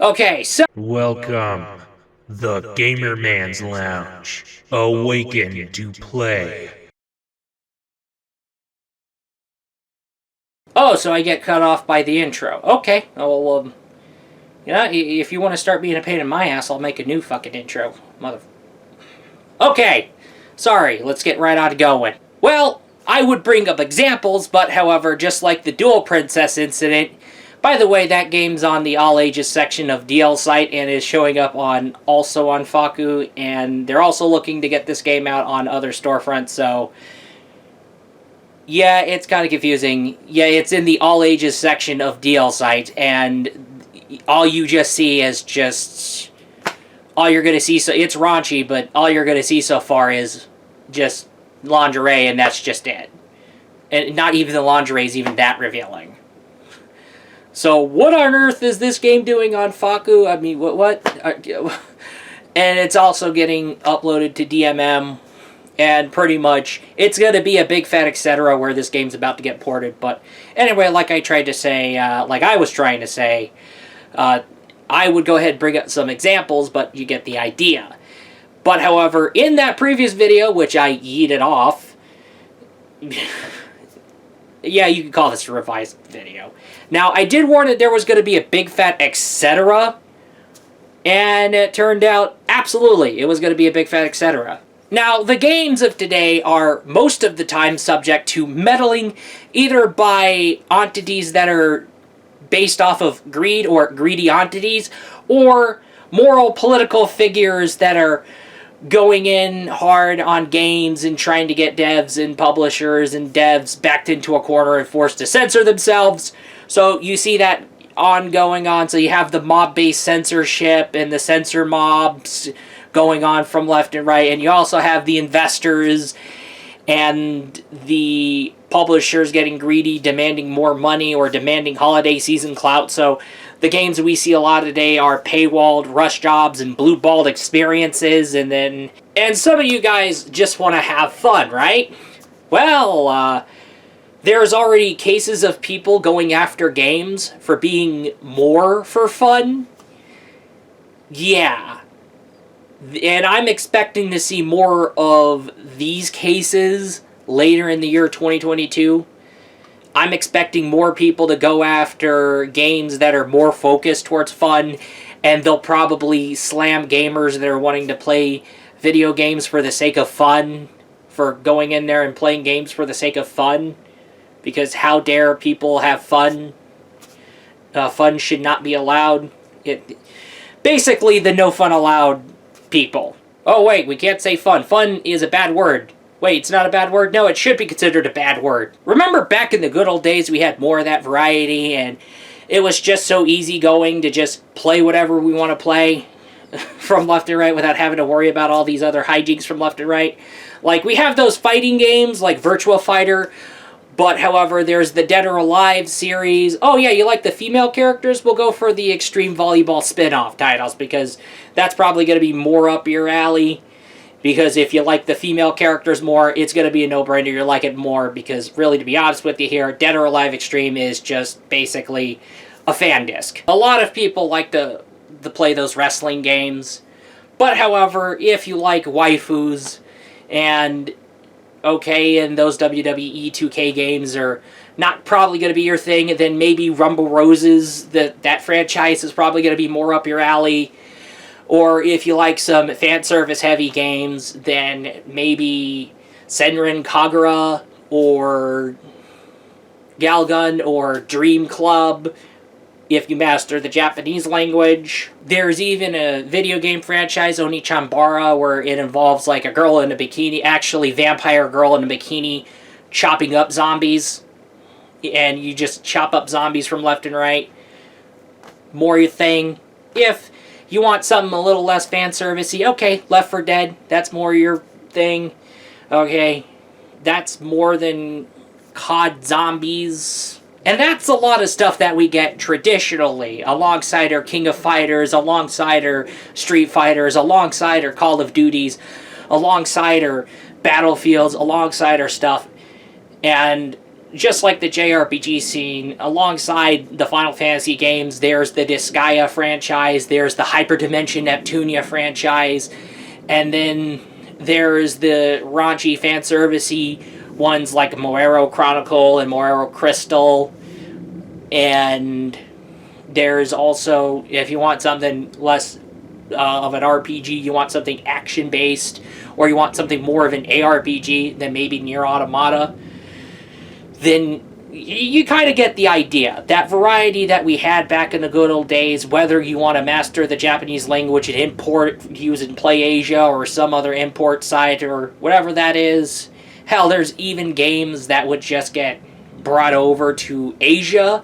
Okay, so Welcome, the Gamer Man's Lounge. Awaken to play. so I get cut off by the intro. Okay, well, if you want to start being a pain in my ass, I'll make a new fucking intro, mother. Okay, sorry. Let's get right on going. Well, I would bring up examples, but however, just like the Dual Princess incident. By the way, that game's on the all ages section of DL site and is showing up also on Faku, and they're also looking to get this game out on other storefronts, so yeah, it's kind of confusing. Yeah, it's in the all ages section of DL site, and all you just see is just all you're gonna see. So it's raunchy, but all you're gonna see so far is just lingerie, and that's just it. And not even the lingerie is even that revealing. So what on earth is this game doing on Faku? I mean, what? And it's also getting uploaded to DMM, and pretty much it's going to be a big fat etc. where this game's about to get ported. But anyway, like I was trying to say, I would go ahead and bring up some examples, but you get the idea. But however, in that previous video, which I yeeted off, yeah, you can call this a revised video. Now, I did warn that there was going to be a big fat etc., and it turned out, absolutely, it was going to be a big fat etc. Now, the games of today are most of the time subject to meddling either by entities that are based off of greed or greedy entities, or moral political figures that are going in hard on games and trying to get devs and publishers and devs backed into a corner and forced to censor themselves. So you see that going on. So you have the mob-based censorship and the censor mobs going on from left and right. And you also have the investors and the publishers getting greedy, demanding more money or demanding holiday season clout. So the games we see a lot today are paywalled rush jobs and blue-balled experiences, and some of you guys just want to have fun, right? Well, there's already cases of people going after games for being more for fun. Yeah. And I'm expecting to see more of these cases later in the year 2022. I'm expecting more people to go after games that are more focused towards fun, and they'll probably slam gamers that are wanting to play video games for the sake of fun, for going in there and playing games for the sake of fun, because how dare people have fun? Fun should not be allowed. Basically, the no fun allowed people. Oh wait, we can't say fun. Fun is a bad word. Wait, it's not a bad word? No, it should be considered a bad word. Remember back in the good old days we had more of that variety, and it was just so easygoing to just play whatever we want to play from left and right without having to worry about all these other hijinks from left and right. Like, we have those fighting games like Virtua Fighter, but however, there's the Dead or Alive series. Oh yeah, you like the female characters? We'll go for the Extreme Volleyball spin-off titles, because that's probably going to be more up your alley. Because if you like the female characters more, it's going to be a no-brainer. You like it more because, really, to be honest with you here, Dead or Alive Extreme is just basically a fan disc. A lot of people like to play those wrestling games. But, however, if you like waifus and those WWE 2K games are not probably going to be your thing, then maybe Rumble Roses, that franchise is probably going to be more up your alley. Or if you like some fan service heavy games, then maybe Senran Kagura or Galgun or Dream Club, if you master the Japanese language. There's even a video game franchise, Onechanbara, where it involves like a girl in a bikini, actually vampire girl in a bikini, chopping up zombies. And you just chop up zombies from left and right. More your thing. If you want something a little less fan servicey, okay, Left 4 Dead, that's more your thing. Okay, that's more than COD Zombies. And that's a lot of stuff that we get traditionally, alongside our King of Fighters, alongside our Street Fighters, alongside our Call of Duties, alongside our Battlefields, alongside our stuff. And just like the JRPG scene, alongside the Final Fantasy games, there's the Disgaea franchise, there's the Hyperdimension Neptunia franchise, and then there's the raunchy fanservice-y ones like Moero Chronicle and Moero Crystal, and there's also, if you want something less of an RPG, you want something action-based, or you want something more of an ARPG than maybe Nier Automata, then you kind of get the idea. That variety that we had back in the good old days, whether you want to master the Japanese language and import, use it in PlayAsia or some other import site or whatever that is. Hell, there's even games that would just get brought over to Asia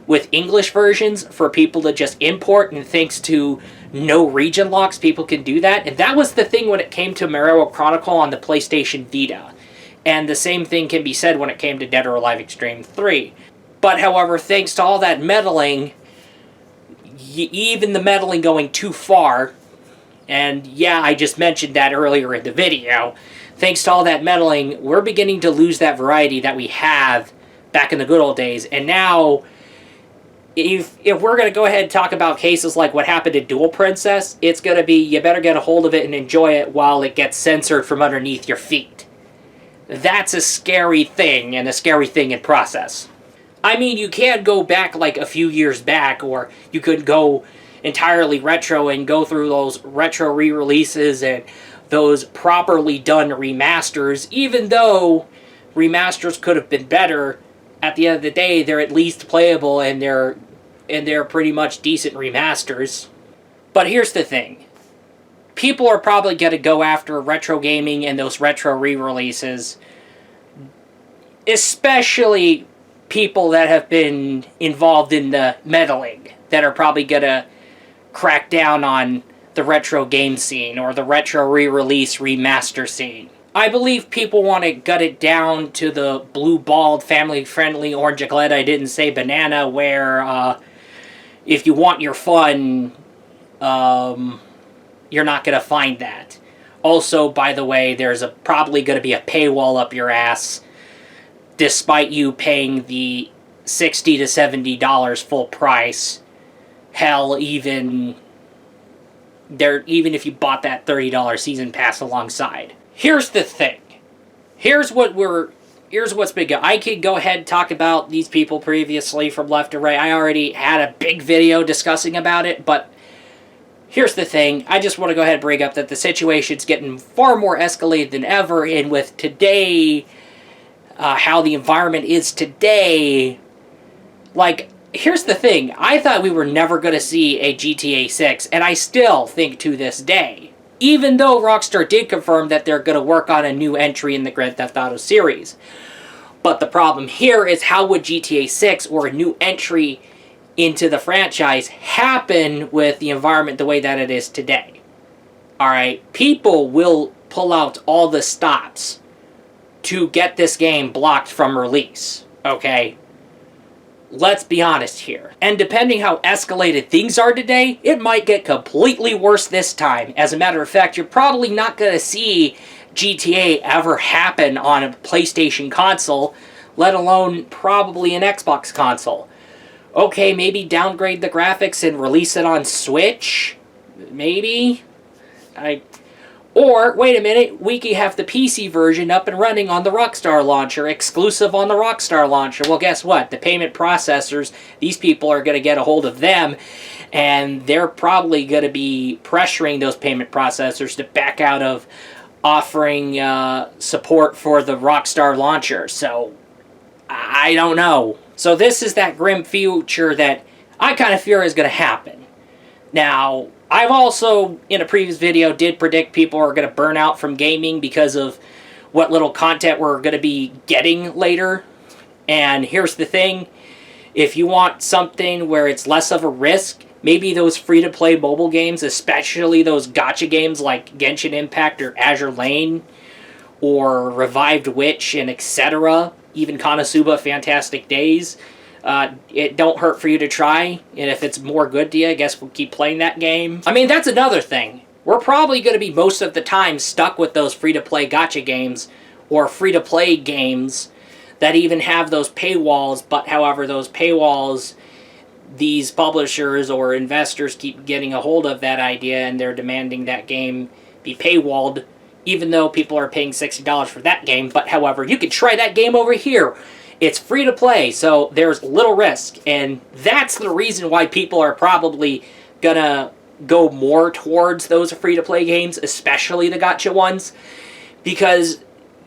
with English versions for people to just import, and thanks to no region locks, people can do that. And that was the thing when it came to Moero Chronicle on the PlayStation Vita. And the same thing can be said when it came to Dead or Alive Extreme 3. But however, thanks to all that meddling, even the meddling going too far, and yeah, I just mentioned that earlier in the video, thanks to all that meddling, we're beginning to lose that variety that we have back in the good old days. And now, if we're going to go ahead and talk about cases like what happened to Dual Princess, it's going to be, you better get a hold of it and enjoy it while it gets censored from underneath your feet. That's a scary thing, and a scary thing in process. I mean, you can go back like a few years back, or you could go entirely retro and go through those retro re-releases and those properly done remasters. Even though remasters could have been better, at the end of the day, they're at least playable, and they're pretty much decent remasters. But here's the thing. People are probably going to go after retro gaming and those retro re-releases, especially people that have been involved in the meddling, that are probably going to crack down on the retro game scene or the retro re-release remaster scene. I believe people want to gut it down to the blue-balled, family-friendly orange eclat, I didn't say banana, where if you want your fun, you're not going to find that. Also, by the way, there's probably going to be a paywall up your ass, despite you paying the $60 to $70 full price. Hell, even if you bought that $30 season pass alongside. Here's the thing. Here's what's been going. I could go ahead and talk about these people previously from left to right. I already had a big video discussing about it, but here's the thing. I just want to go ahead and bring up that the situation's getting far more escalated than ever, and with today, how the environment is today, like, here's the thing. I thought we were never going to see a GTA 6, and I still think to this day, even though Rockstar did confirm that they're going to work on a new entry in the Grand Theft Auto series. But the problem here is, how would GTA 6 or a new entry into the franchise happen with the environment the way that it is today? Alright, people will pull out all the stops to get this game blocked from release, okay? Let's be honest here. And depending how escalated things are today, it might get completely worse this time. As a matter of fact, you're probably not going to see GTA ever happen on a PlayStation console, let alone probably an Xbox console. Okay, maybe downgrade the graphics and release it on Switch? Maybe? Or, wait a minute, we could have the PC version up and running on the Rockstar launcher, exclusive on the Rockstar launcher. Well, guess what? The payment processors, these people are going to get a hold of them, and they're probably going to be pressuring those payment processors to back out of offering support for the Rockstar launcher. So, I don't know. So this is that grim future that I kind of fear is going to happen. Now, I've also, in a previous video, did predict people are going to burn out from gaming because of what little content we're going to be getting later. And here's the thing. If you want something where it's less of a risk, maybe those free-to-play mobile games, especially those gacha games like Genshin Impact or Azure Lane or Revived Witch and etc., even Konosuba Fantastic Days, it don't hurt for you to try, and if it's more good to you, I guess we'll keep playing that game. I mean, that's another thing. We're probably going to be most of the time stuck with those free-to-play gacha games or free-to-play games that even have those paywalls, but however those paywalls, these publishers or investors keep getting a hold of that idea and they're demanding that game be paywalled, even though people are paying $60 for that game. But however, you can try that game over here. It's free to play, so there's little risk. And that's the reason why people are probably gonna go more towards those free to play games, especially the gacha ones, because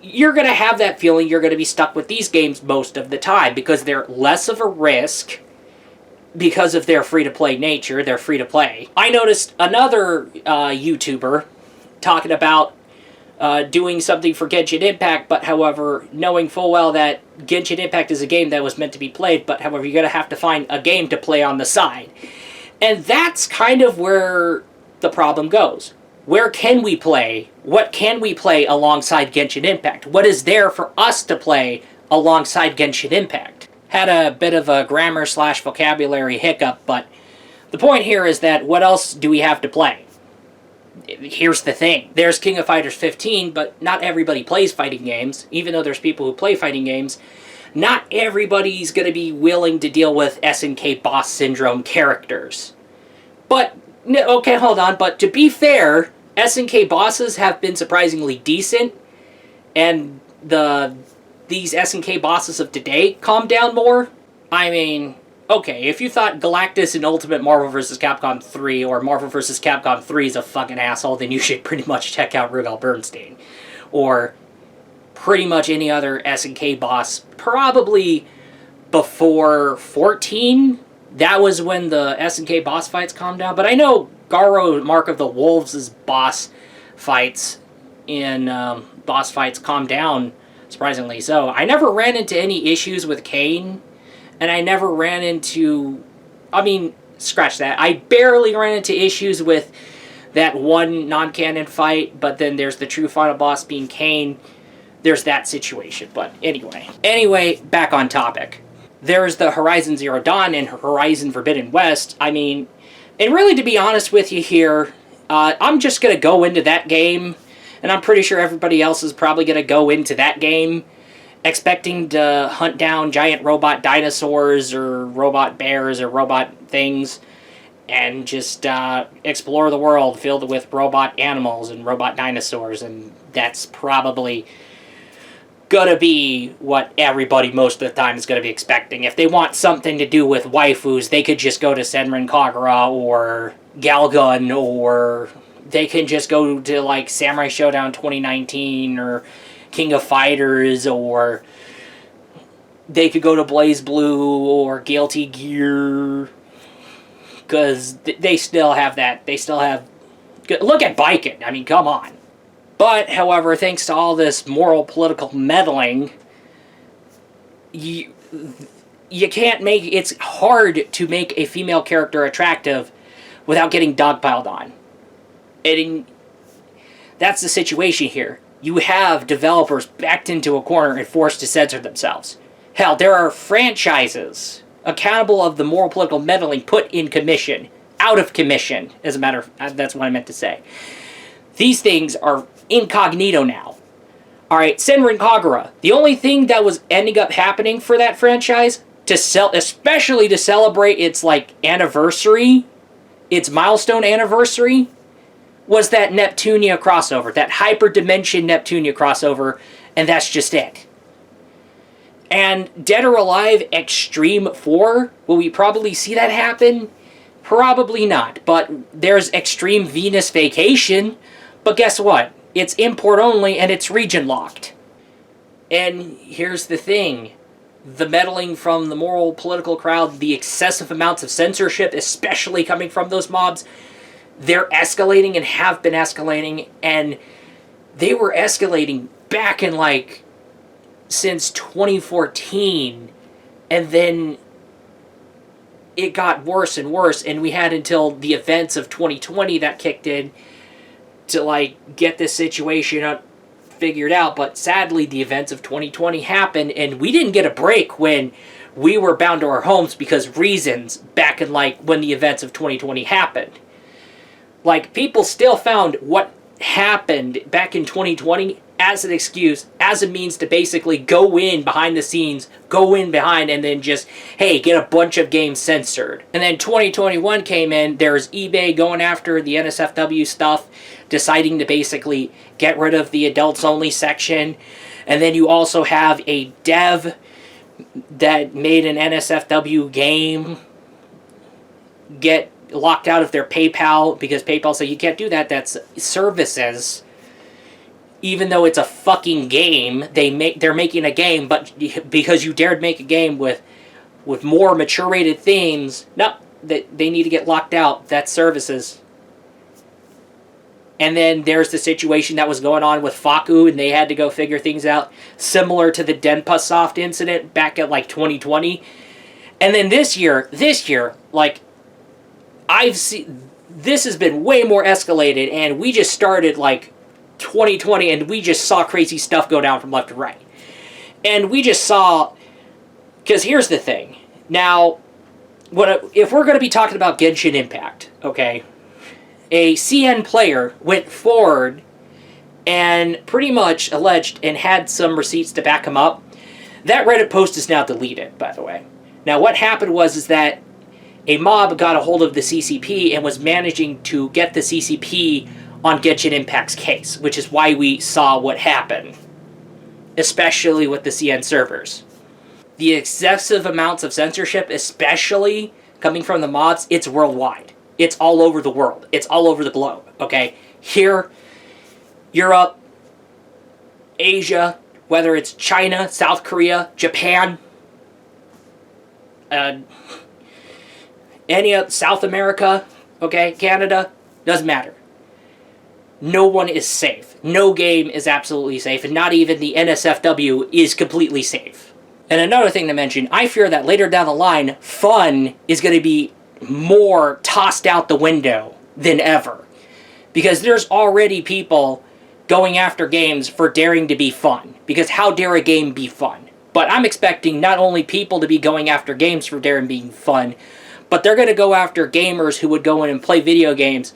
you're going to have that feeling you're going to be stuck with these games most of the time because they're less of a risk because of their free-to-play nature. They're free-to-play. I noticed another YouTuber talking about doing something for Genshin Impact, but however, knowing full well that Genshin Impact is a game that was meant to be played, but however, you're going to have to find a game to play on the side. And that's kind of where the problem goes. Where can we play? What can we play alongside Genshin Impact? What is there for us to play alongside Genshin Impact? Had a bit of a grammar/vocabulary hiccup, but the point here is that what else do we have to play? Here's the thing. There's King of Fighters 15, but not everybody plays fighting games. Even though there's people who play fighting games, not everybody's going to be willing to deal with SNK boss syndrome characters. But okay, hold on. But to be fair, SNK bosses have been surprisingly decent, and these SNK bosses of today calm down more. I mean, okay, if you thought Galactus in Ultimate Marvel vs. Capcom 3 or Marvel vs. Capcom 3 is a fucking asshole, then you should pretty much check out Rugal Bernstein. Or pretty much any other SNK boss, probably before 14. That was when the SNK boss fights calmed down. But I know Garo Mark of the Wolves' boss fights calmed down, surprisingly so. I never ran into any issues with Kane, and I never ran into... I mean, scratch that. I barely ran into issues with that one non-canon fight, but then there's the true final boss being Kane. There's that situation, but anyway, back on topic. There's the Horizon Zero Dawn and Horizon Forbidden West. I mean, and really to be honest with you here, I'm just going to go into that game, and I'm pretty sure everybody else is probably going to go into that game expecting to hunt down giant robot dinosaurs or robot bears or robot things and just explore the world filled with robot animals and robot dinosaurs, and that's probably gonna be what everybody most of the time is gonna be expecting. If they want something to do with waifus, they could just go to Senran Kagura or Galgun, or they can just go to like Samurai Showdown 2019 or King of Fighters, or they could go to Blaze Blue or Guilty Gear, because they still have that. They still have... Look at Biken. I mean, come on. But, however, thanks to all this moral political meddling, you can't make... It's hard to make a female character attractive without getting dogpiled on. And that's the situation here. You have developers backed into a corner and forced to censor themselves. Hell, there are franchises accountable of the moral political meddling put in commission. Out of commission, as a matter of... That's what I meant to say. These things are incognito now. Alright, Senran Kagura. The only thing that was ending up happening for that franchise, especially to celebrate its, like, anniversary, its milestone anniversary, was that Neptunia crossover. That Hyperdimension Neptunia crossover, and that's just it. And Dead or Alive Extreme 4, will we probably see that happen? Probably not. But there's Extreme Venus Vacation. But guess what? It's import only and it's region locked. And here's the thing. The meddling from the moral political crowd, the excessive amounts of censorship, especially coming from those mobs, they're escalating and have been escalating. And they were escalating back in like... since 2014, and then it got worse and worse, and we had until the events of 2020 that kicked in to like get this situation figured out. But sadly, the events of 2020 happened, and we didn't get a break when we were bound to our homes because reasons back in like when the events of 2020 happened. Like, people still found what happened back in 2020 as an excuse, as a means to basically go in behind the scenes, go in behind, and then just, hey, get a bunch of games censored. And then 2021 came in, there's eBay going after the NSFW stuff, deciding to basically get rid of the adults only section. And then you also have a dev that made an NSFW game get locked out of their PayPal because PayPal said you can't do that, that's services. Even though it's a fucking game, they're making a game, but because you dared make a game with more mature rated themes, no, they need to get locked out. That's services. And then there's the situation that was going on with Faku, and they had to go figure things out, similar to the Denpasoft incident back at like 2020. And then this year, like, I've seen, this has been way more escalated, and we just started like 2020, and we just saw crazy stuff go down from left to right. And we just saw, because here's the thing. Now, if we're going to be talking about Genshin Impact, okay, a CN player went forward and pretty much alleged and had some receipts to back him up. That Reddit post is now deleted, by the way. Now, what happened was that a mob got a hold of the CCP and was managing to get the CCP on Genshin Impact's case, which is why we saw what happened, especially with the CN servers. The excessive amounts of censorship, especially coming from the mods, it's worldwide. It's all over the world. It's all over the globe, okay? Here, Europe, Asia, whether it's China, South Korea, Japan, any of South America, okay, Canada, doesn't matter. No one is safe. No game is absolutely safe, and not even the NSFW is completely safe. And another thing to mention, I fear that later down the line, fun is going to be more tossed out the window than ever. Because there's already people going after games for daring to be fun. Because how dare a game be fun? But I'm expecting not only people to be going after games for daring being fun, but they're going to go after gamers who would go in and play video games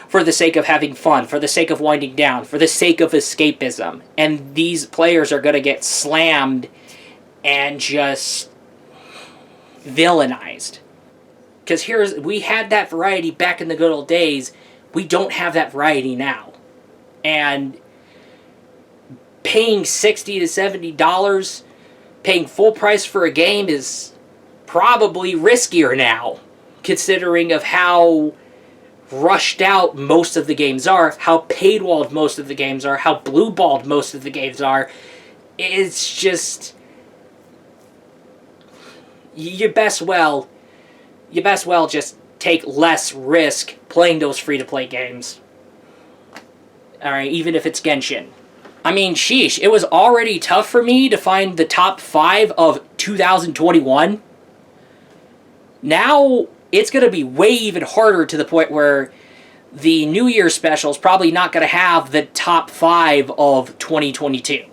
for the sake of having fun, for the sake of winding down, for the sake of escapism. And these players are going to get slammed and just villainized. Because we had that variety back in the good old days. We don't have that variety now. And paying $60 to $70, paying full price for a game is probably riskier now, considering of how rushed out most of the games are, how paywalled most of the games are, how blue-balled most of the games are. It's just, you best well just take less risk playing those free-to-play games. Alright, even if it's Genshin. I mean, sheesh, it was already tough for me to find the top 5 of 2021. Now, it's going to be way even harder, to the point where the New Year's special is probably not going to have the top 5 of 2022.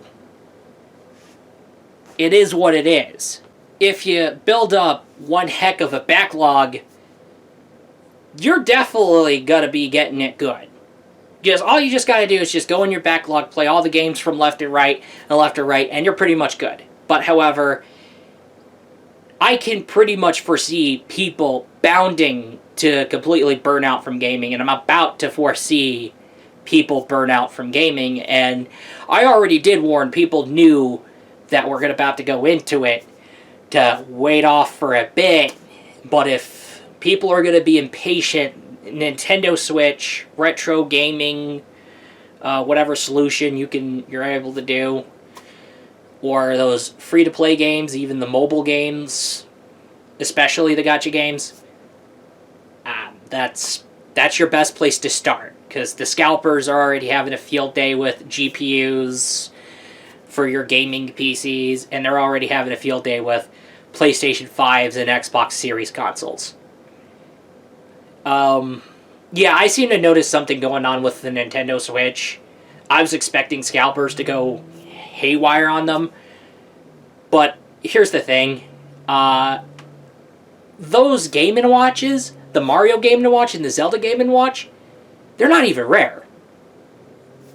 It is what it is. If you build up one heck of a backlog, you're definitely going to be getting it good. All you just got to do is just go in your backlog, play all the games from left to right, and you're pretty much good. But however, I can pretty much foresee people bounding to completely burn out from gaming, and I'm about to foresee people burn out from gaming, and I already did warn people knew that we're about to go into it to wait off for a bit. But if people are going to be impatient, Nintendo Switch, retro gaming, whatever solution you're able to do, or those free-to-play games, even the mobile games, especially the gacha games, that's your best place to start, because the scalpers are already having a field day with GPUs for your gaming PCs, and they're already having a field day with PlayStation 5s and Xbox Series consoles. Yeah, I seem to notice something going on with the Nintendo Switch. I was expecting scalpers to go haywire on them, but here's the thing. Those Game & Watches, the Mario Game & Watch and the Zelda Game & Watch, they're not even rare.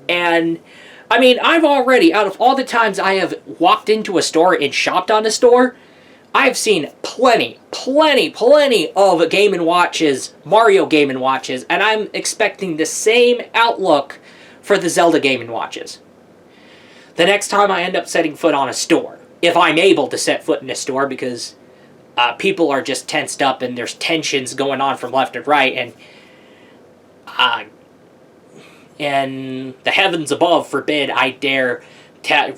And I mean, I've already, out of all the times I have walked into a store and shopped on a store, I've seen plenty of Game & Watches, Mario Game & Watches, and I'm expecting the same outlook for the Zelda Game & Watches. The next time I end up setting foot on a store, if I'm able to set foot in a store, because people are just tensed up and there's tensions going on from left and right, and the heavens above forbid I dare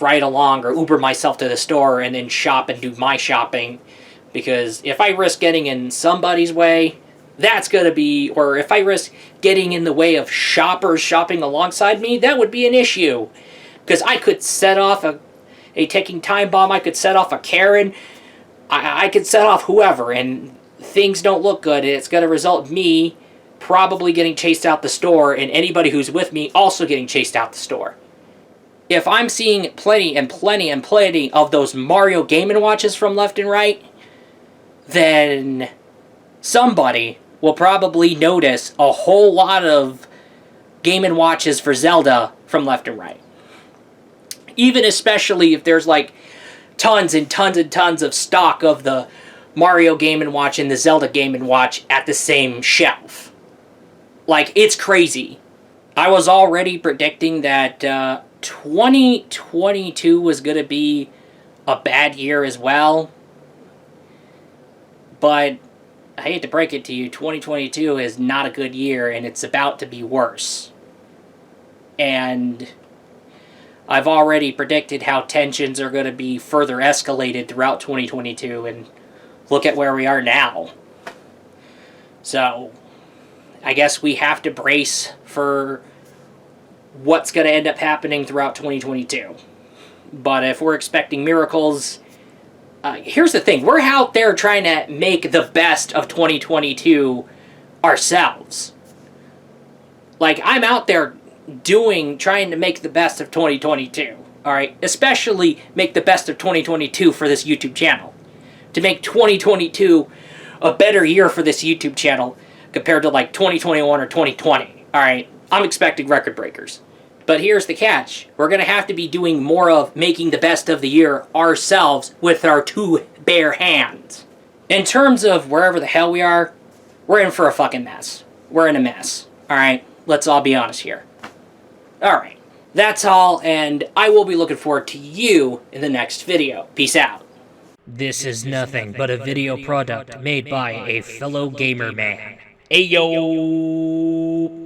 ride along or Uber myself to the store and then shop and do my shopping, because if I risk getting in somebody's way, that's going to be, or if I risk getting in the way of shoppers shopping alongside me, that would be an issue. Because I could set off a ticking time bomb, I could set off a Karen, I could set off whoever, and things don't look good, and it's going to result in me probably getting chased out the store, and anybody who's with me also getting chased out the store. If I'm seeing plenty of those Mario Game & Watches from left and right, then somebody will probably notice a whole lot of Game & Watches for Zelda from left and right. Even especially if there's like tons and tons of stock of the Mario Game & Watch and the Zelda Game & Watch at the same shelf. Like, it's crazy. I was already predicting that 2022 was going to be a bad year as well. But I hate to break it to you, 2022 is not a good year, and it's about to be worse. And I've already predicted how tensions are going to be further escalated throughout 2022, and look at where we are now. So I guess we have to brace for what's going to end up happening throughout 2022. But if we're expecting miracles, here's the thing. We're out there trying to make the best of 2022 ourselves. Like, I'm out there trying to make the best of 2022. Alright? Especially make the best of 2022 for this YouTube channel. To make 2022 a better year for this YouTube channel compared to like 2021 or 2020. Alright? I'm expecting record breakers. But here's the catch. We're going to have to be doing more of making the best of the year ourselves with our two bare hands. In terms of wherever the hell we are, we're in for a fucking mess. We're in a mess. Alright? Let's all be honest here. Alright. That's all, and I will be looking forward to you in the next video. Peace out. This is nothing but a video product made by a fellow gamer man. Ayo!